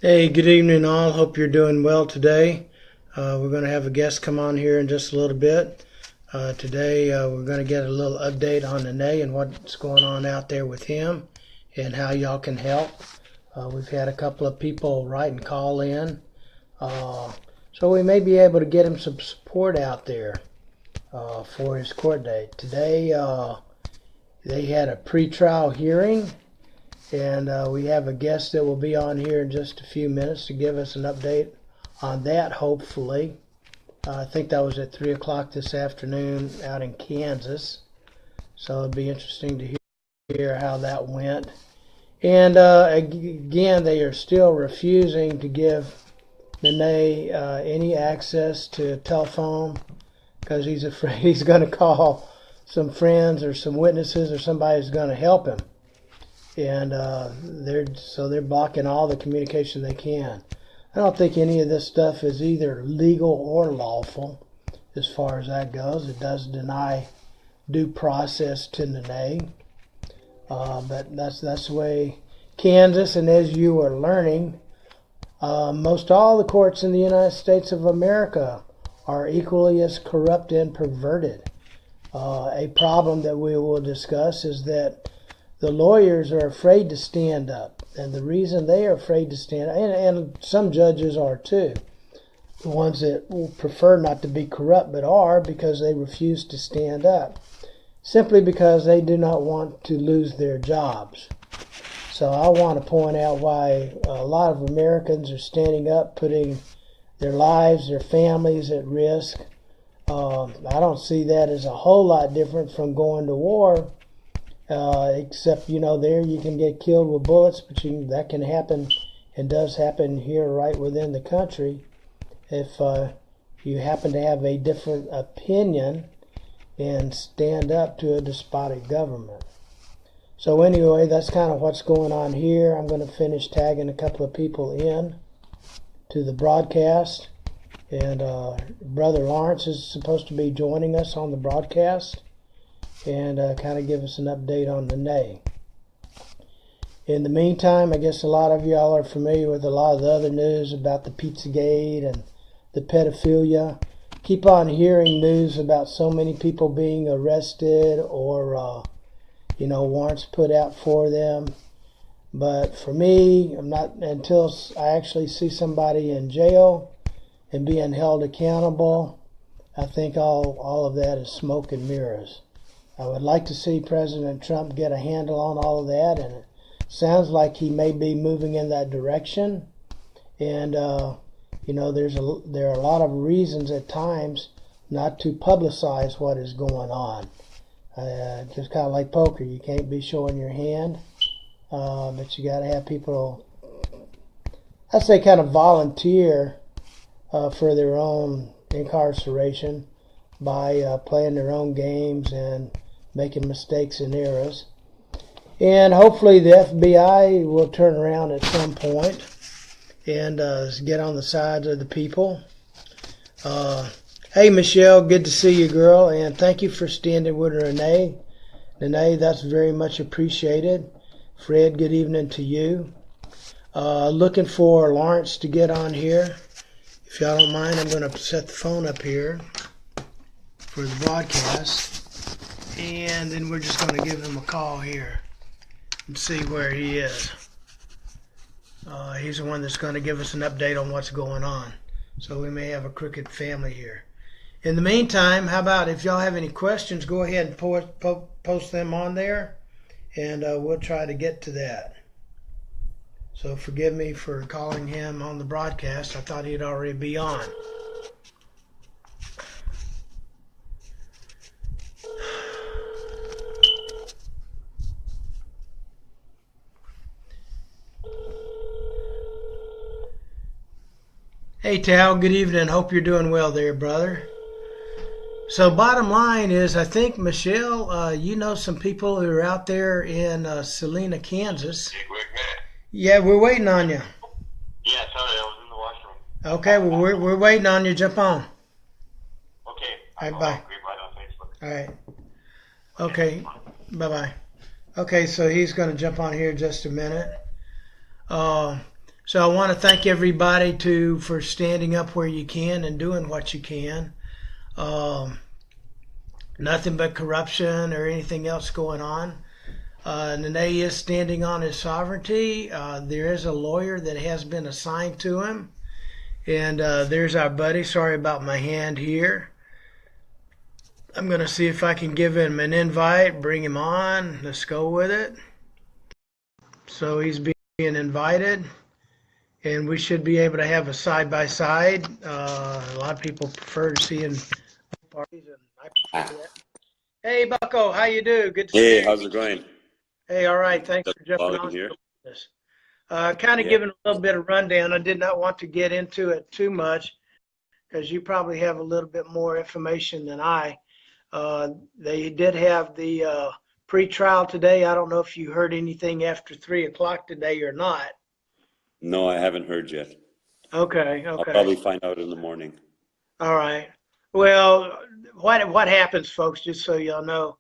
Hey, good evening all. Hope you're doing well today. We're going to have a guest come on here in just a little bit. Today we're going to get a little update on Nii Nee and what's going on out there with him and how y'all can help. We've had a couple of people write and call in. So we may be able to get him some support out there for his court date. Today they had a pre-trial hearing. And we have a guest that will be on here in just a few minutes to give us an update on that, hopefully. I think that was at 3 o'clock this afternoon out in Kansas. So it'll be interesting to hear how that went. And again, they are still refusing to give Nii Nee any access to a telephone because he's afraid he's going to call some friends or some witnesses or somebody who's going to help him. And they're blocking all the communication they can. I don't think any of this stuff is either legal or lawful as far as that goes. It does deny due process to Nii Nee. But that's the way Kansas, and as you are learning, most all the courts in the United States of America are equally as corrupt and perverted. A problem that we will discuss is that the lawyers are afraid to stand up, and the reason they are afraid to stand up, and some judges are too, the ones that will prefer not to be corrupt but are, because they refuse to stand up, simply because they do not want to lose their jobs. So I want to point out why a lot of Americans are standing up, putting their lives, their families at risk. I don't see that as a whole lot different from going to war. Except, there you can get killed with bullets, but that can happen and does happen here right within the country if you happen to have a different opinion and stand up to a despotic government. So anyway, that's kind of what's going on here. I'm going to finish tagging a couple of people in to the broadcast, and Brother Lawrence is supposed to be joining us on the broadcast and kind of give us an update on Nii Nee. In the meantime, I guess a lot of y'all are familiar with a lot of the other news about the Pizzagate and the pedophilia. Keep on hearing news about so many people being arrested or, warrants put out for them. But for me, I'm not, until I actually see somebody in jail and being held accountable, I think all of that is smoke and mirrors. I would like to see President Trump get a handle on all of that, and it sounds like he may be moving in that direction. And there are a lot of reasons at times not to publicize what is going on. Just kind of like poker, you can't be showing your hand, but you got to have people, I say, kind of volunteer for their own incarceration by playing their own games and making mistakes and errors. And hopefully the FBI will turn around at some point and get on the sides of the people. Hey Michelle, good to see you, girl, and thank you for standing with Nii Nee. Nii Nee, that's very much appreciated. Fred, good evening to you. Looking for Lawrence to get on here. If y'all don't mind, I'm going to set the phone up here for the broadcast, and then we're just going to give him a call here and see where he is. He's the one that's going to give us an update on what's going on, so we may have a crooked family here. In the meantime, how about if y'all have any questions, go ahead and post them on there, and we'll try to get to that. So forgive me for calling him on the broadcast. I thought he'd already be on. Hey Tal, good evening. Hope you're doing well there, brother. So bottom line is, I think, Michelle, you know some people who are out there in Salina, Kansas. Hey, quick minute. Yeah, we're waiting on you. Yeah, sorry, I was in the washroom. Okay, well, we're waiting on you. Jump on. Okay. All right, bye. On Facebook. All right. Okay, bye-bye. Okay, so he's going to jump on here in just a minute. So I want to thank everybody for standing up where you can and doing what you can. Um, Nothing but corruption or anything else going on. Nene is standing on his sovereignty. There is a lawyer that has been assigned to him. And there's our buddy. Sorry about my hand here. I'm going to see if I can give him an invite, bring him on. Let's go with it. So he's being invited, and we should be able to have a side-by-side. A lot of people prefer to see in parties, and I prefer that. Hey, Bucko, how you do? Good to see you. Hey, how's it going? Hey, all right. Thanks for jumping on Here. this. Kind of Yeah. giving a little bit of rundown. I did not want to get into it too much because you probably have a little bit more information than I. They did have the pre-trial today. I don't know if you heard anything after 3 o'clock today or not. No, I haven't heard yet. Okay. I'll probably find out in the morning. All right. Well, what happens, folks, just so y'all know,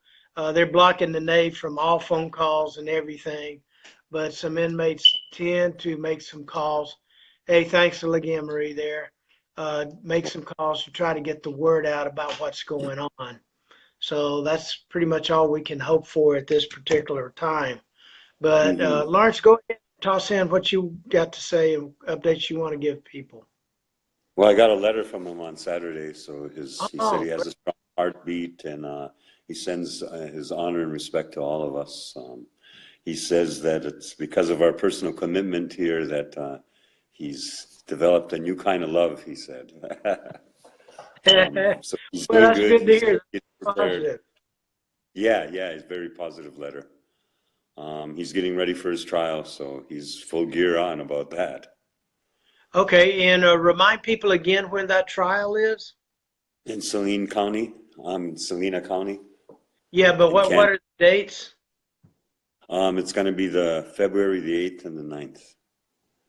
they're blocking the Navy from all phone calls and everything, but some inmates tend to make some calls. Hey, thanks again, Marie, there. Make some calls to try to get the word out about what's going on. So that's pretty much all we can hope for at this particular time. But Lawrence, go ahead and toss in what you got to say and updates you want to give people. Well, I got a letter from him on Saturday, so he said he has a strong heartbeat, and he sends his honor and respect to all of us. He says that it's because of our personal commitment here that he's developed a new kind of love, he said. So he's Well, doing that's good. good to hear. He's Positive. Yeah, it's a very positive letter. He's getting ready for his trial, so he's full gear on about that. Okay, and remind people again when that trial is. In Salina County. Yeah, but what are the dates? It's going to be the February the 8th and the 9th.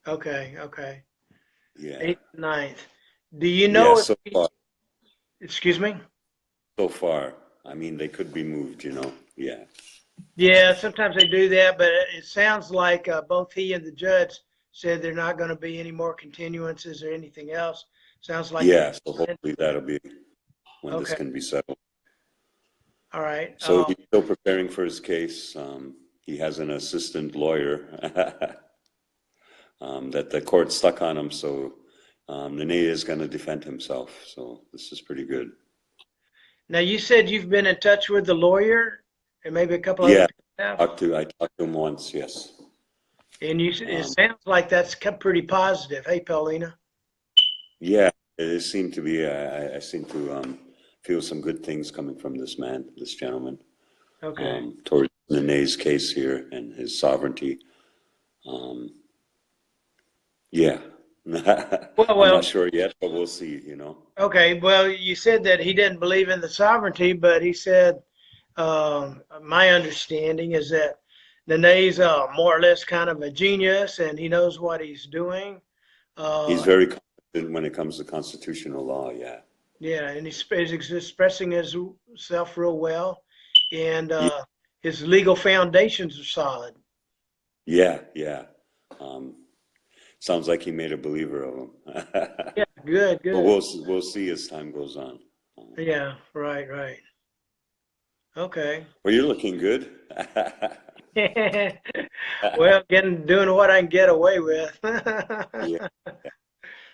Okay. Yeah. 8th and 9th. Do you know? Yeah, so far. Excuse me? So far. I mean, they could be moved, Yeah. Yeah, sometimes they do that, but it sounds like both he and the judge said they're not going to be any more continuances or anything else. Sounds like. Yeah, so hopefully that'll be when this can be settled. All right. So he's still preparing for his case. He has an assistant lawyer that the court stuck on him, so Nii Nee is going to defend himself. So this is pretty good. Now, you said you've been in touch with the lawyer and maybe a couple other people have? I talked to him once, yes. And it sounds like that's pretty positive. Hey, Paulina. Yeah, it seemed to be. I seem to feel some good things coming from this gentleman. Okay. Towards Nii Nee's case here and his sovereignty. Yeah. I'm not sure yet, but we'll see, Okay, well, you said that he didn't believe in the sovereignty, but he said, my understanding is that Nii Nee's more or less kind of a genius and he knows what he's doing. He's very confident when it comes to constitutional law, yeah. Yeah, and he's expressing himself real well, and his legal foundations are solid. Yeah. Sounds like he made a believer of him. Yeah, good. But we'll see as time goes on. Yeah, right. Okay. Well, you're looking good. Well, doing what I can get away with.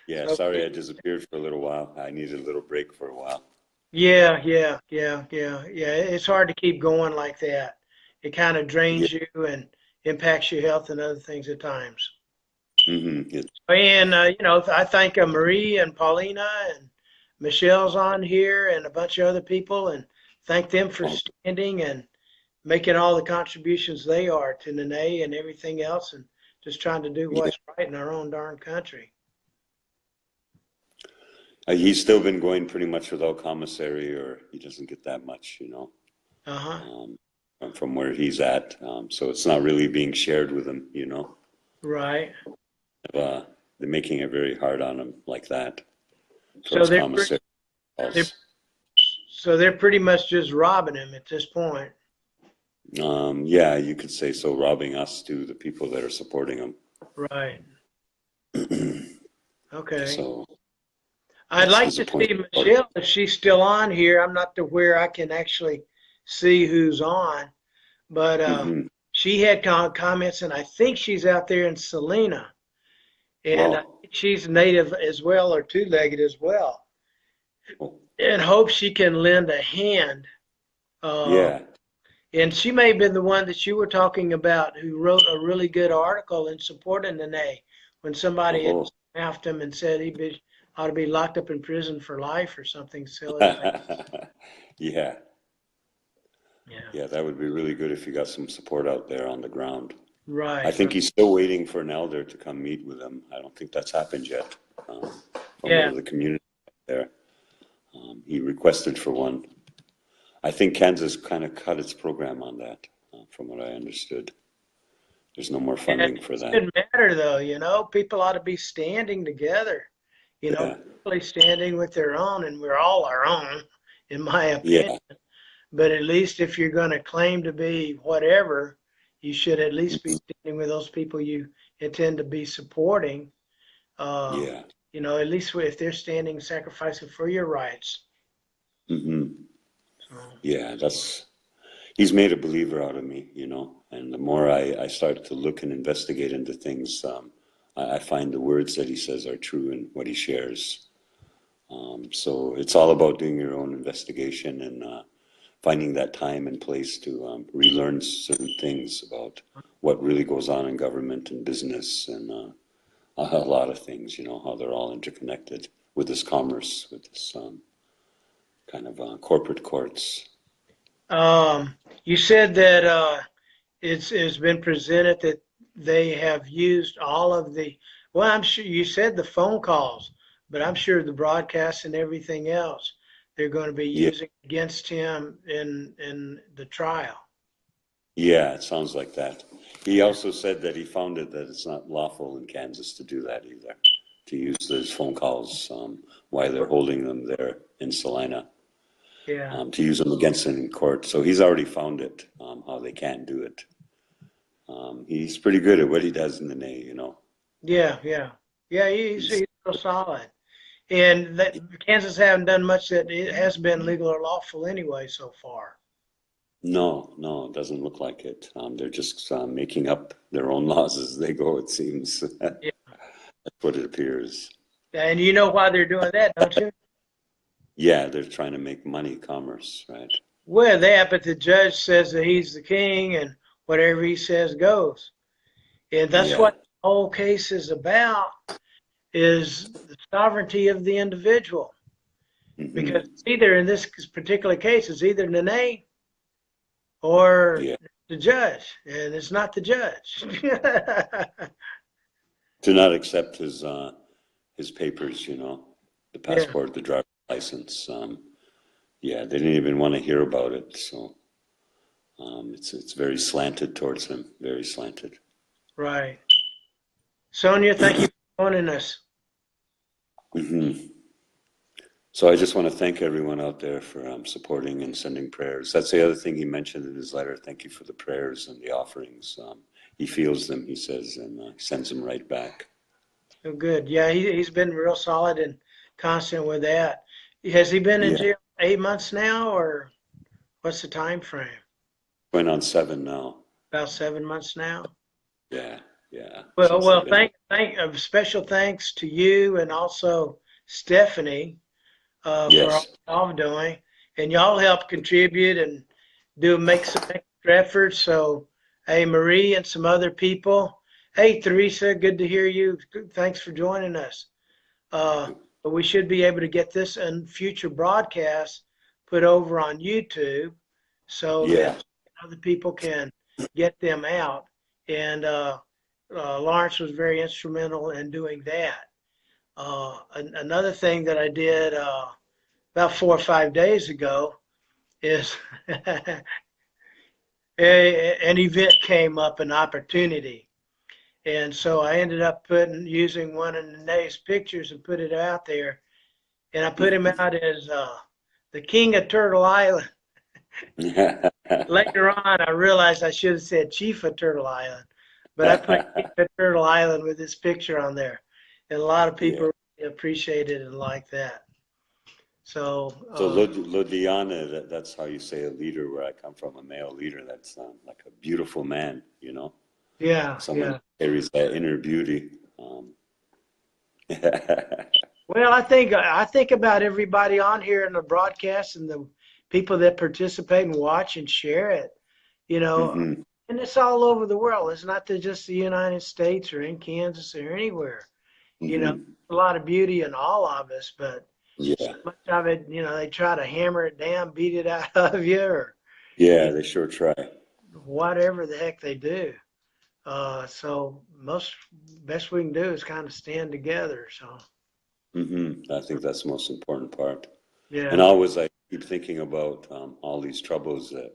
Yeah. Sorry, I disappeared for a little while. I needed a little break for a while. Yeah. It's hard to keep going like that. It kind of drains you and impacts your health and other things at times. Mm-hmm. And I thank Marie and Paulina and Michelle's on here and a bunch of other people, and thank them for standing and making all the contributions they are to Nii Nee and everything else, and just trying to do what's right in our own darn country. He's still been going pretty much without commissary, or he doesn't get that much, from where he's at. So it's not really being shared with him, Right. They're making it very hard on him like that. So they're pretty much just robbing him at this point. Yeah, you could say so, robbing us too, the people that are supporting him. Right. Okay. So I'd that's like to see disappointing. Michelle if she's still on here. I'm not to where I can actually see who's on, but Hmm. she had comments, and I think she's out there in Salina, and I Oh, think she's native as well, or two-legged as well, oh, and hope she can lend a hand. Uh, yeah. and she may have been the one that you were talking about who wrote a really good article in support of Nene when somebody had Oh, after him and said ought to be locked up in prison for life or something silly like. yeah. Yeah. Yeah, that would be really good if you got some support out there on the ground. I Right. think he's still waiting for an elder to come meet with him. I don't think that's happened yet. From one Yeah. of the communities there. He requested for one. I think Kansas kind of cut its program on that, from what I understood. There's no more And funding for it that. shouldn't matter though, people ought to be standing together, Yeah, really standing with their own, and we're all our own, in my opinion. yeah, But at least if you're going to claim to be whatever, you should at least be standing with those people you intend to be supporting. Uh, yeah. at least if they're standing, sacrificing for your rights. Hmm. So, Yeah, he's made a believer out of me, and the more I start to look and investigate into things, I find the words that he says are true and what he shares. So it's all about doing your own investigation and finding that time and place to relearn certain things about what really goes on in government and business and a lot of things, how they're all interconnected with this commerce, with this kind of corporate courts. you said that it's been presented that they have used all of the, well, I'm sure you said the phone calls, but I'm sure the broadcasts and everything else they're going to be Yeah, using against him in the trial. yeah, it sounds like that. He Yeah. also said that he found it that it's not lawful in Kansas to do that either, to use those phone calls while they're holding them there in Salina. Yeah. To use them against them in court. So he's already found it, how they can't do it. He's pretty good at what he does in the Nii. Yeah. Yeah. Yeah. He's He's real solid. And that Kansas haven't done much that it has been legal or lawful anyway so far. no, no, it doesn't look like it. They're just making up their own laws as they go, it seems. That's Yeah. what it appears. And you know why they're doing that, don't you? Yeah, they're trying to make money, commerce, right? Well, that, but the judge says that he's the king and whatever he says goes. And that's Yeah. what the whole case is about, is the sovereignty of the individual. Because Hmm. either in this particular case, it's either Nene or Yeah. the judge, and it's not the judge. To not accept his papers, the Yeah, passport, the driver's license. Yeah, they didn't even want to hear about it. So it's very slanted towards him, very slanted. right. Sonia, thank you for joining us. Hmm. So I just want to thank everyone out there for supporting and sending prayers. That's the other thing he mentioned in his letter. Thank you for the prayers and the offerings. He feels them, he says, and sends them right back. Oh, good. Yeah, he's been real solid and constant with that. Has he been in Yeah, jail 8 months now, or what's the time frame? going on 7 now. About 7 months now. Yeah, yeah. Well, Since they've well, been out. special thanks to you and also Stephanie for all Yes. y'all doing, and y'all help contribute and make some extra efforts. So, hey, Marie and some other people. Hey, Teresa, good to hear you. Thanks for joining us. But we should be able to get this and future broadcasts put over on YouTube so Yeah. that other people can get them out. And Lawrence was very instrumental in doing that. Another thing that I did about 4 or 5 days ago is an event came up, an opportunity. And so I ended up using one of Nene's pictures and put it out there. And I put him out as the king of Turtle Island. Later on, I realized I should have said chief of Turtle Island, but I put king of Turtle Island with his picture on there. And a lot of Yeah. people appreciated it like that. So, So Lodiana, that's how you say a leader where I come from, a male leader. That's like a beautiful man, you know, yeah, someone yeah. who carries that inner beauty. Well, I think about everybody on here in the broadcast and the people that participate and watch and share it, you know, Hmm. and it's all over the world. It's not just the United States or in Kansas or anywhere. You know, Hmm. a lot of beauty in all of us, but so Yeah. much of it, they try to hammer it down, beat it out of you, or Yeah, they sure try. whatever the heck they do. So most best we can do is kind of stand together. So I think that's the most important part. And yeah, always I keep thinking about all these troubles that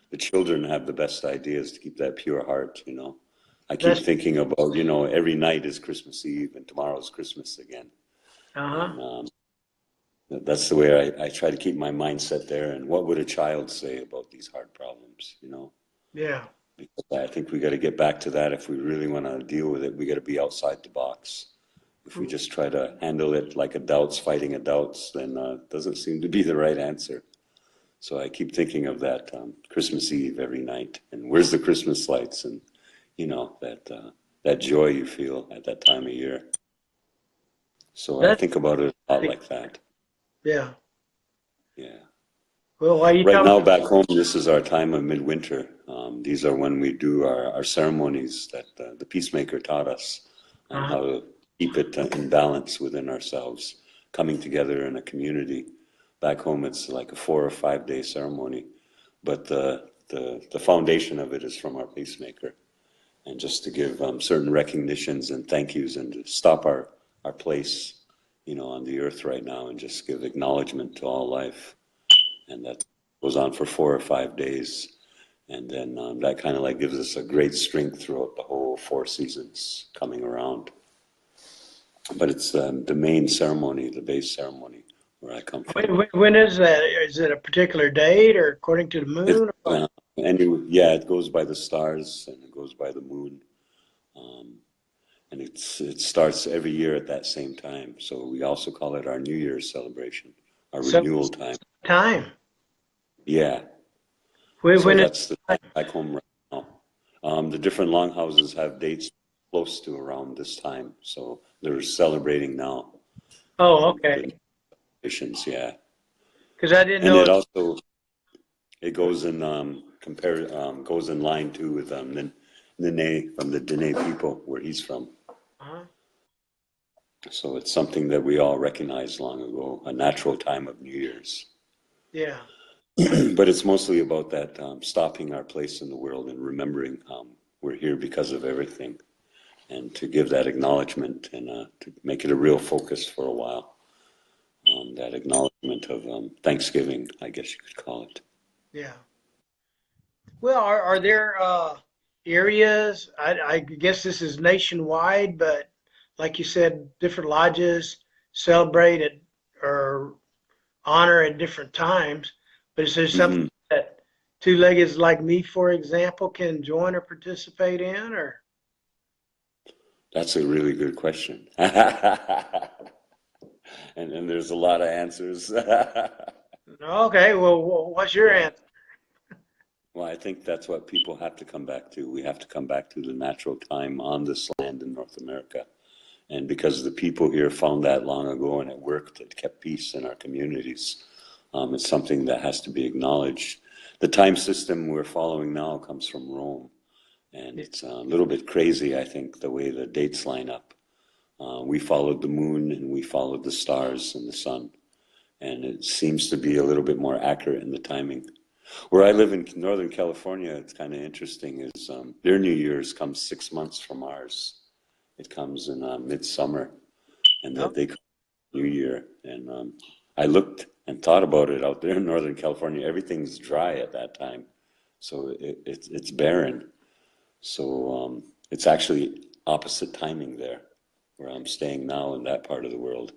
the children have the best ideas to keep that pure heart, you know. I keep that's thinking about, every night is Christmas Eve and tomorrow's Christmas again. uh-huh. And that's the way I try to keep my mindset there. And what would a child say about these hard problems, you know? Yeah. Because I think we got to get back to that. If we really want to deal with it, we got to be outside the box. If we just try to handle it like adults fighting adults, then it doesn't seem to be the right answer. So I keep thinking of that Christmas Eve every night, and where's the Christmas lights, and that joy you feel at that time of year. So I That's think about it a lot like that. yeah. Yeah. Well, while you Right talk, now back home, this is our time of midwinter. These are when we do our ceremonies that the peacemaker taught us on uh-huh. how to keep it in balance within ourselves, coming together in a community. Back home, it's like a 4 or 5 day ceremony, but the foundation of it is from our peacemaker, and just to give certain recognitions and thank yous, and to stop our place, on the earth right now, and just give acknowledgement to all life, and that goes on for 4 or 5 days, and then that kind of like gives us a great strength throughout the whole 4 seasons coming around. But it's the main ceremony, the base ceremony where I come from. When is that? Is it a particular date or according to the It's moon? Or what? yeah, it goes by the stars and it goes by the moon, um, and it starts every year at that same time. So we also call it our New Year's celebration, our So renewal time. time. Yeah, so When is that's the time back home right now. The different longhouses have dates close to around this time, so they're celebrating now. oh, okay. The nations, yeah, Because I didn't and know. it goes in goes in line too with Nene from the Dene people where he's from. Uh-huh. So it's something that we all recognized long ago, a natural time of New Year's. Yeah. But it's mostly about that stopping our place in the world and remembering we're here because of everything, and to give that acknowledgement, and to make it a real focus for a while. That acknowledgement of Thanksgiving, I guess you could call it. Yeah. Well, are there areas? I guess this is nationwide, but like you said, different lodges celebrate it or honor at different times. But is there something Hmm. that two-leggeds like me, for example, can join or participate in? Or That's a really good question. And there's a lot of answers. okay, well, what's your Yeah. answer? Well, I think that's what people have to come back to. We have to come back to the natural time on this land in North America. And because the people here found that long ago and it worked, it kept peace in our communities. It's something that has to be acknowledged. The time system we're following now comes from Rome, and it's a little bit crazy, I think, the way the dates line up. We followed the moon and we followed the stars and the sun, and it seems to be a little bit more accurate in the timing. Where I live in Northern California, it's kind of interesting, is their New Year's comes 6 months from ours. It comes in midsummer, and Oh, that they call it New Year. And I looked and thought about it out there in Northern California. Everything's dry at that time, so it's barren. So it's actually opposite timing there, where I'm staying now in that part of the world.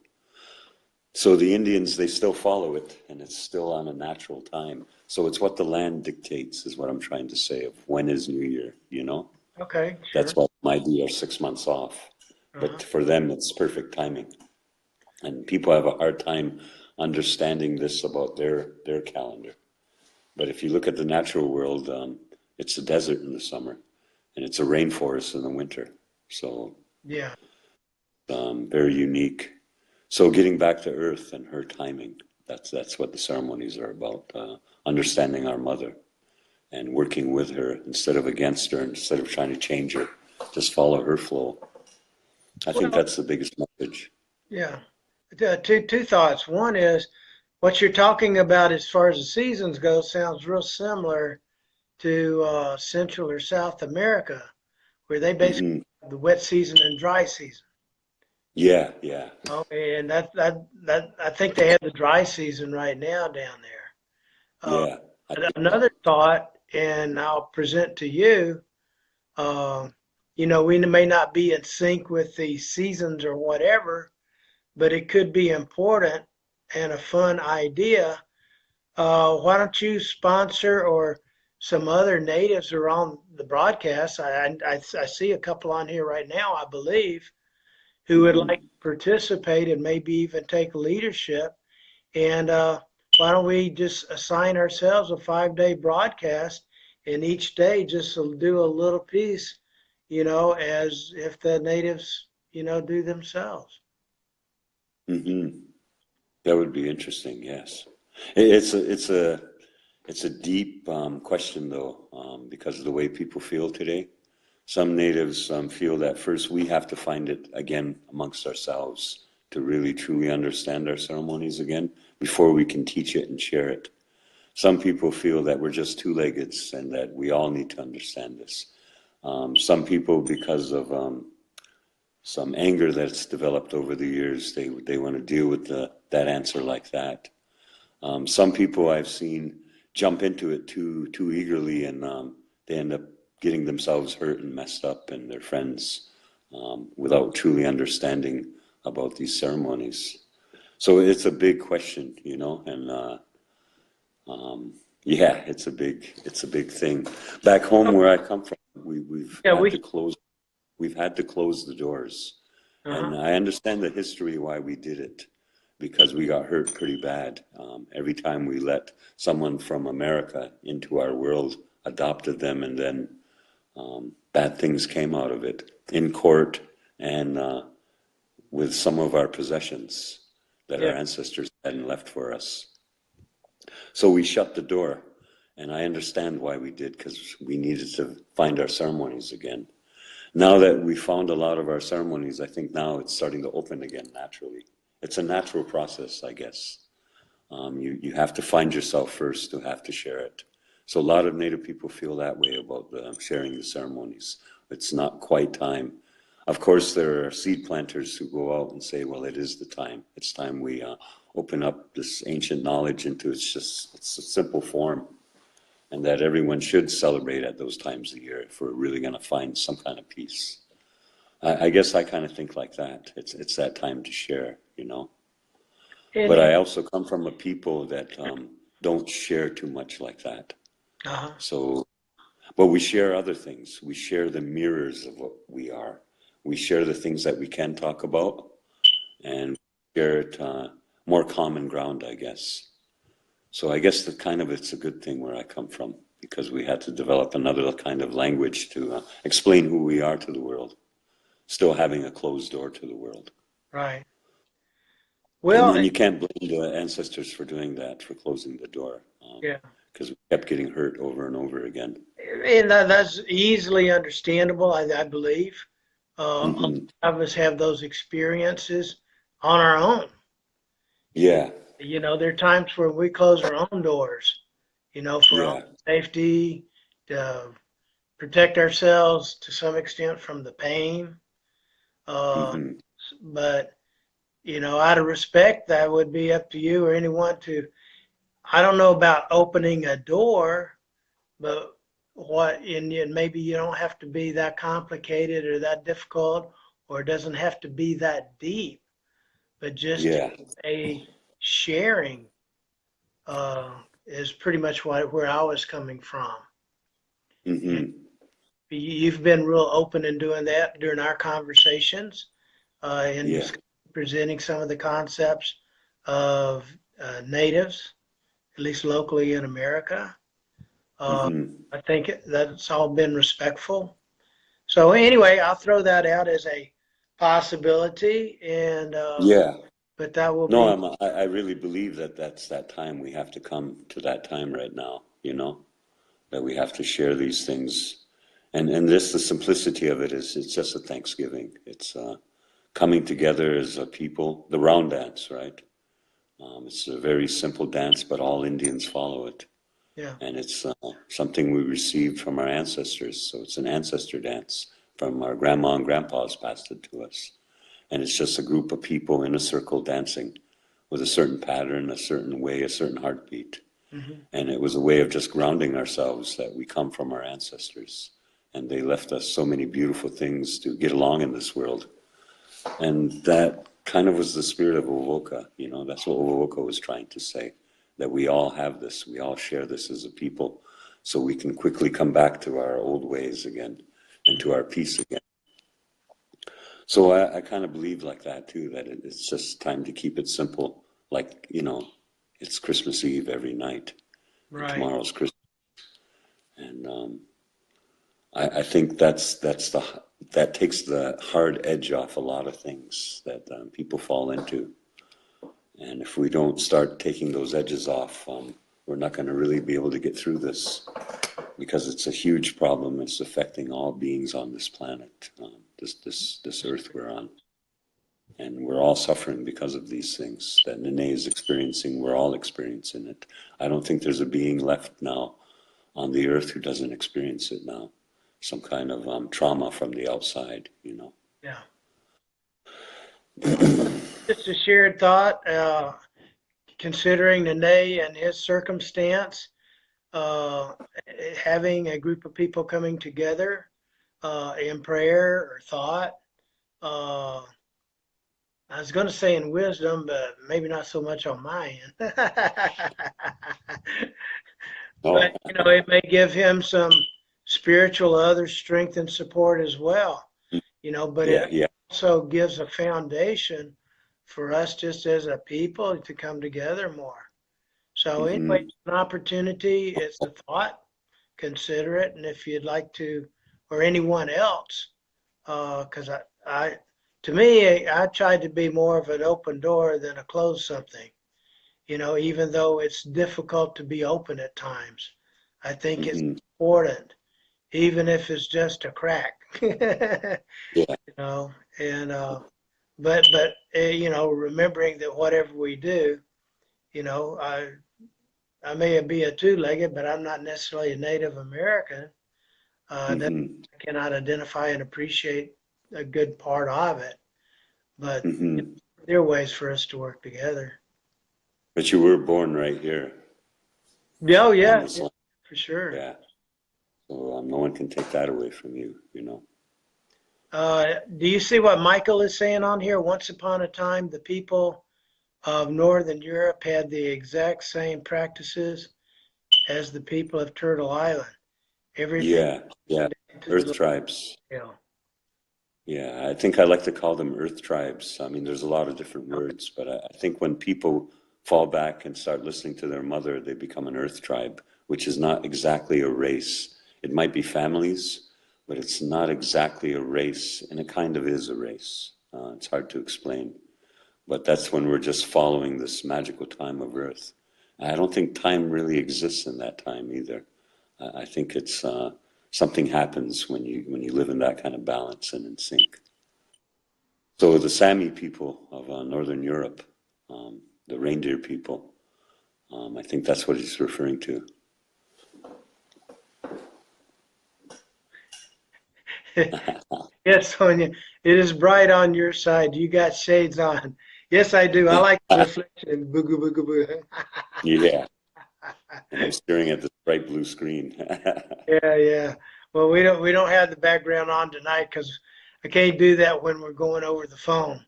So the Indians, they still follow it, and it's still on a natural time. So it's what the land dictates, is what I'm trying to say, of when is New Year, you know? okay, sure. That's what might be our 6 months off. but for them, it's perfect timing. And people have a hard time understanding this about their calendar. But if you look at the natural world, it's a desert in the summer, and it's a rainforest in the winter. So yeah. very unique. So getting back to Earth and her timing, that's what the ceremonies are about, understanding our mother and working with her instead of against her, instead of trying to change her, just follow her flow. I think Well, that's the biggest message. yeah. Two thoughts. One is what you're talking about as far as the seasons go sounds real similar to Central or South America, where they basically Hmm. have the wet season and dry season. Yeah, yeah, Oh, and that I think they have the dry season right now down there. yeah. I And think another thought, and I'll present to you. Uh, we may not be in sync with the seasons or whatever, but it could be important and a fun idea. Why don't you sponsor or some other natives are on the broadcast? I see a couple on here right now, I believe, who would like mhm. to participate and maybe even take leadership. And why don't we just assign ourselves a 5-day broadcast and each day just do a little piece, as if the natives, do themselves. That would be interesting, yes. It's a deep question though, because of the way people feel today. Some natives feel that first we have to find it again amongst ourselves to really truly understand our ceremonies again before we can teach it and share it. Some people feel that we're just two-leggeds and that we all need to understand this. Some people, because of some anger that's developed over the years, they want to deal with that answer like that. Some people I've seen jump into it too eagerly, and they end up getting themselves hurt and messed up, and their friends, without truly understanding about these ceremonies. So it's a big question, and yeah, it's a big thing. Back home where I come from, we've Yeah, had we. to close we've had to close the doors, Uh-huh. and I understand the history why we did it, because we got hurt pretty bad. Every time we let someone from America into our world, adopted them, and then bad things came out of it in court and with some of our possessions that Yeah. our ancestors hadn't left for us. So we shut the door, and I understand why we did, because we needed to find our ceremonies again. Now that we found a lot of our ceremonies, I think now it's starting to open again naturally. It's a natural process, I guess. You have to find yourself first to have to share it. So a lot of Native people feel that way about sharing the ceremonies. It's not quite time. Of course, there are seed planters who go out and say, well, it is the time. It's time we open up this ancient knowledge into it's a simple form, and that everyone should celebrate at those times of the year if we're really going to find some kind of peace. I guess I kind of think like that. It's that time to share. But And I also come from a people that don't share too much like that. uh-huh. So, but we share other things. We share the mirrors of what we are. We share the things that we can talk about, and share it more common ground, I guess. So I guess it's a good thing where I come from, because we had to develop another kind of language to explain who we are to the world, still having a closed door to the world. Right. And Well, then you can't blame the ancestors for doing that, for closing the door, yeah. because we kept getting hurt over and over again. And that's easily understandable, I believe. A Hmm. lot of us have those experiences on our own. Yeah, There are times where we close our own doors, for our own yeah. safety, to protect ourselves to some extent from the pain. Uh, Hmm. but, out of respect, that would be up to you or anyone to, I don't know about opening a door, but and maybe you don't have to be that complicated or that difficult, or it doesn't have to be that deep, but just Yeah. a sharing is pretty much where I was coming from. And Hmm. you've been real open in doing that during our conversations. in Yeah. presenting some of the concepts of natives, at least locally in America. Hmm. I think that's all been respectful. So anyway, I'll throw that out as a possibility, and Yeah. but that will No, be I really believe that that's that time. We have to come to that time right now, that we have to share these things. And this, the simplicity of it is, it's just a Thanksgiving. It's coming together as a people, the round dance, right? It's a very simple dance, but all Indians follow it. yeah. And it's something we received from our ancestors. So it's an ancestor dance from our grandma and grandpas passed it to us. And it's just a group of people in a circle dancing with a certain pattern, a certain way, a certain heartbeat. Hmm. And it was a way of just grounding ourselves that we come from our ancestors. And they left us so many beautiful things to get along in this world. And that kind of was the spirit of Wovoka, that's what Wovoka was trying to say, that we all have this, we all share this as a people, so we can quickly come back to our old ways again and to our peace again. So I kind of believe like that too, that it's just time to keep it simple. Like, it's Christmas Eve every night, and Right. tomorrow's Christmas. And I think that takes the hard edge off a lot of things that people fall into. And if we don't start taking those edges off, we're not going to really be able to get through this, because it's a huge problem. It's affecting all beings on this planet, this earth we're on. And we're all suffering because of these things that Nene is experiencing. We're all experiencing it. I don't think there's a being left now on the earth who doesn't experience it now. Some kind of trauma from the outside. Yeah. Just a shared thought, considering Nene and his circumstance, uh, having a group of people coming together in prayer or thought. Uh, I was going to say in wisdom, but maybe not so much on my end. Oh, But it may give him some spiritual other strength and support as well. But yeah, it yeah. also gives a foundation for us just as a people to come together more. So anyway, Hmm. it's an opportunity, it's a thought, consider it, and if you'd like to, or anyone else, because to me, I tried to be more of an open door than a closed something. Even though it's difficult to be open at times, I think it's Hmm. important, even if it's just a crack. Yeah. And but remembering that whatever we do, I may be a two-legged, but I'm not necessarily a Native American. That Hmm. I cannot identify and appreciate a good part of it, but Hmm. there are ways for us to work together. But you were born right here Oh on yeah, this yeah, land. for sure. Yeah. So no one can take that away from you. Do you see what Michael is saying on here? Once upon a time, the people of Northern Europe had the exact same practices as the people of Turtle Island. Everything Yeah, yeah. down to Earth the tribes. detail. Yeah, I think I like to call them earth tribes. I mean, there's a lot of different words, but I think when people fall back and start listening to their mother, they become an earth tribe, which is not exactly a race. It might be families, but it's not exactly a race, and it kind of is a race. It's hard to explain, but that's when we're just following this magical time of earth. I don't think time really exists in that time either. I think it's something happens when you live in that kind of balance and in sync. So the Sami people of Northern Europe, the reindeer people, I think that's what he's referring to. Yes, Sonia, it is bright on your side. You got shades on. Yes, I do. I like the reflection. Boo, boo, boo, boo. Yeah, and I'm staring at this bright blue screen. Yeah, yeah. Well, we don't have the background on tonight because I can't do that when we're going over the phone.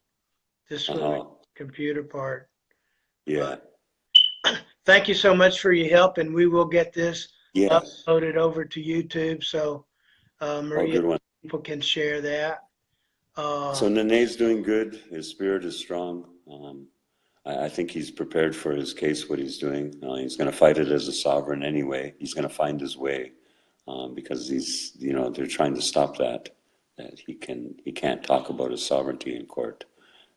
Just when we Uh-huh. computer part. Yeah, But thank you so much for your help, and we will get this yes. uploaded over to YouTube so Oh, Maria good one. people can share that. So Nene's doing good. His spirit is strong. I think he's prepared for his case, what he's doing. He's going to fight it as a sovereign anyway. He's going to find his way because they're trying to stop that he can't talk about his sovereignty in court.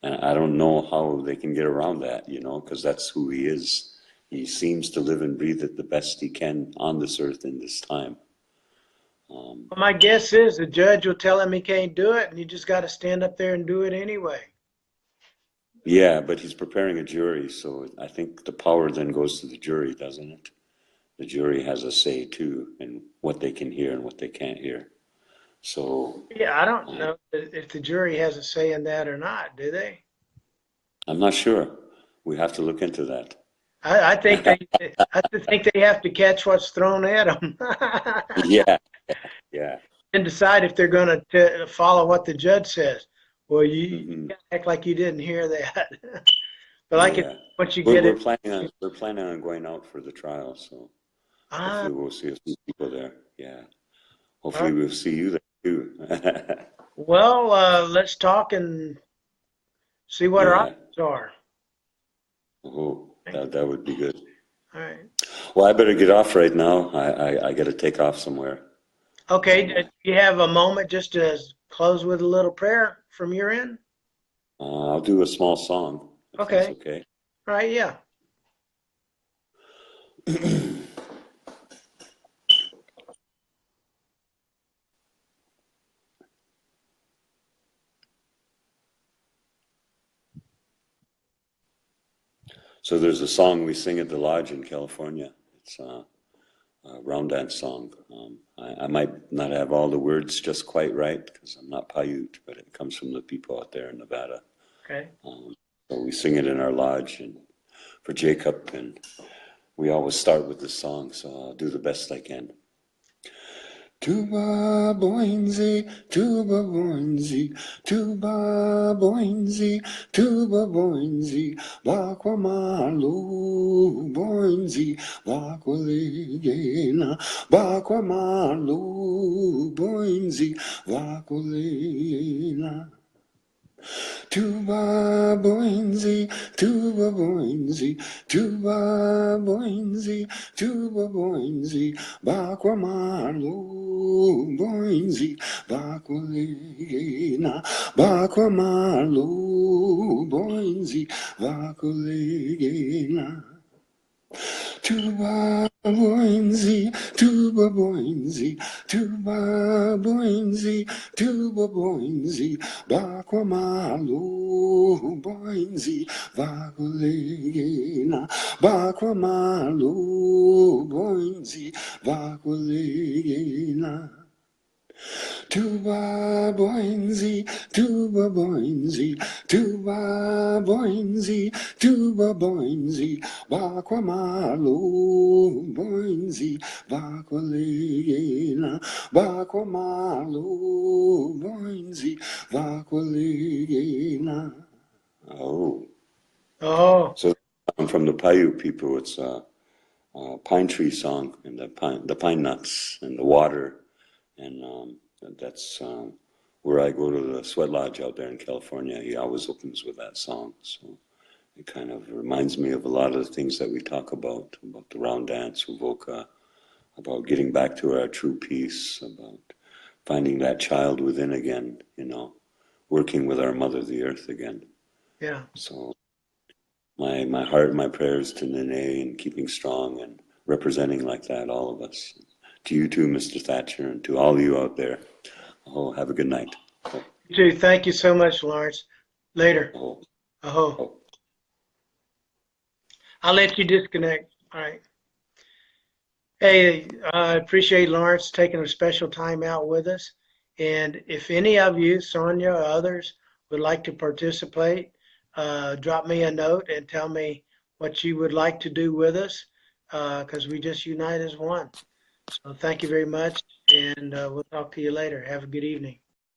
And I don't know how they can get around that, because that's who he is. He seems to live and breathe it the best he can on this earth in this time. Well, my guess is the judge will tell him he can't do it, and you just got to stand up there and do it anyway. Yeah, but he's preparing a jury, so I think the power then goes to the jury, doesn't it? The jury has a say too in what they can hear and what they can't hear. So yeah, I don't know if the jury has a say in that or not, do they? I'm not sure. We have to look into that. I think they have to catch what's thrown at them. Yeah. And decide if they're going to follow what the judge says. Well, you can't act like you didn't hear that. But once you get we're planning on going out for the trial, so hopefully we'll see a few people there. Yeah. Hopefully we'll see you there too. Well, let's talk and see what our options are. Oh, that would be good. All right. Well, I better get off right now. I got to take off somewhere. Okay. Do you have a moment just to close with a little prayer from your end? I'll do a small song. Okay. That's okay. All right. Yeah. So there's a song we sing at the lodge in California. It's a round dance song. I might not have all the words just quite right because I'm not Paiute, but it comes from the people out there in Nevada. Okay. So we sing it in our lodge and for Jacob, and we always start with this song, so I'll do the best I can. Tuba boinzi, tuba boinzi, tuba boinzi, tuba boinzi, bakwa malu boinzi, bakwa legena, bakwa malu boinzi, bakwa legena. Tuba boinzi, tuba boinzi, tuba boinzi, tuba boinzi, bakwa malu boinzi, bakwa legena, bakwa malu boinzi, bakwa legena. Tuba boinzi, tuba boinzi, tuba boinzi, tuba boinzi, bakwa malu boinzi, bakwa legena, bakwa malu boinzi, bakwa legena. Tuba boinzi, tuba boinzi, tuba boinzi, tuba boinzi, bakwa malu boinzi, bakwa legena, bakwa malu boinzi, bakwa legena. Oh. So from the Paiute people, it's a pine tree song, and the pine nuts and the water. And that's where I go to the sweat lodge out there in California. He always opens with that song. So it kind of reminds me of a lot of the things that we talk about the round dance, Uvoka, about getting back to our true peace, about finding that child within again, working with our mother, the earth again. Yeah. So my heart, my prayers to Nene and keeping strong and representing like that, all of us. To you too, Mr. Thatcher, and to all of you out there. Oh, have a good night. Oh. You too. Thank you so much, Lawrence. Later. Oh. Oh. I'll let you disconnect. All right. Hey, I appreciate Lawrence taking a special time out with us. And if any of you, Sonia or others, would like to participate, drop me a note and tell me what you would like to do with us, because we just unite as one. So thank you very much, and we'll talk to you later. Have a good evening.